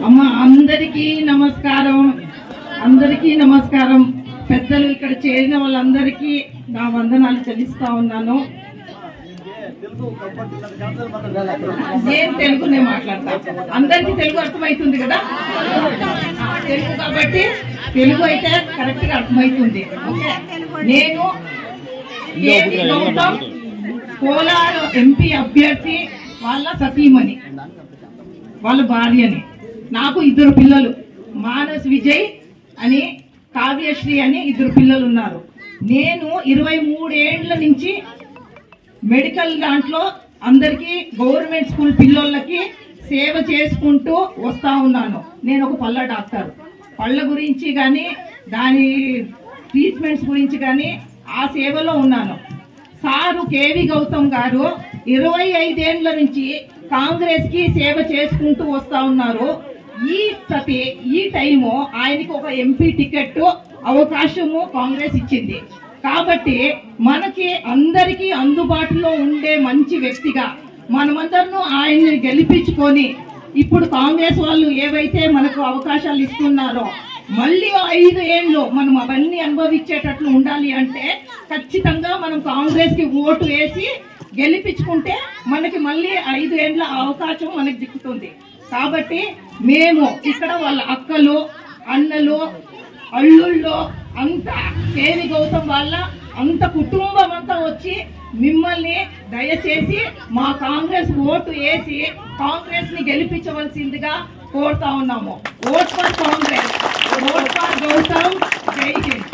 అమ్మ అందరికీ నమస్కారం. పెద్దలు ఇక్కడ చేరిన వాళ్ళందరికీ నా వందనాలు చెల్లిస్తా ఉన్నాను. నేను తెలుగునే మాట్లాడతా, అందరికీ తెలుగు అర్థమవుతుంది కదా, తెలుగు కాబట్టి తెలుగు అయితే కరెక్ట్ గా అర్థమవుతుంది. నేను కేవీ గౌతమ్ కోలార్ ఎంపీ అభ్యర్థి వాళ్ళ సతీమణి, వాళ్ళ భార్యని. నాకు 2 పిల్లలు, మానస్ విజయ్ అని కావ్యశ్రీ అని 2 పిల్లలు ఉన్నారు. నేను 23 ఏండ్ల నుంచి మెడికల్ దాంట్లో అందరికీ గవర్నమెంట్ స్కూల్ పిల్లలకి సేవ చేసుకుంటూ వస్తా ఉన్నాను. నేను ఒక పళ్ళ డాక్టర్. పళ్ళ గురించి కానీ దాని ట్రీట్మెంట్స్ గురించి కానీ ఆ సేవలో ఉన్నాను. సారు కేవీ గౌతమ్ గారు 25 ఏండ్ల నుంచి కాంగ్రెస్ కి సేవ చేసుకుంటూ వస్తా ఉన్నారు. ఈ టైము ఆయనకి ఒక ఎంపీ టికెట్ అవకాశము కాంగ్రెస్ ఇచ్చింది. కాబట్టి మనకి అందరికీ అందుబాటులో ఉండే మంచి వ్యక్తిగా మనమందరం ఆయన్ని గెలిపించుకొని ఇప్పుడు కాంగ్రెస్ వాళ్ళు ఏవైతే మనకు అవకాశాలు ఇస్తున్నారో మళ్ళీ 5 ఏళ్ళు మనం అవన్నీ అనుభవించేటట్లు ఉండాలి అంటే ఖచ్చితంగా మనం కాంగ్రెస్ కి ఓటు వేసి గెలిపించుకుంటే మనకి మళ్ళీ 5 ఏళ్ళ అవకాశం మనకి దిక్కుతుంది. కాబట్టి మేము ఇక్కడ వాళ్ళ అక్కలు, అన్నలు, అల్లుళ్ళు అంతా కేవీ గౌతమ్ వాళ్ళ అంత కుటుంబం అంతా వచ్చి మిమ్మల్ని దయచేసి మా కాంగ్రెస్ ఓటు వేసి కాంగ్రెస్ ని గెలిపించవలసిందిగా కోరుతా ఉన్నాము. Vote for Congress, vote for Gautam. Jai Hind.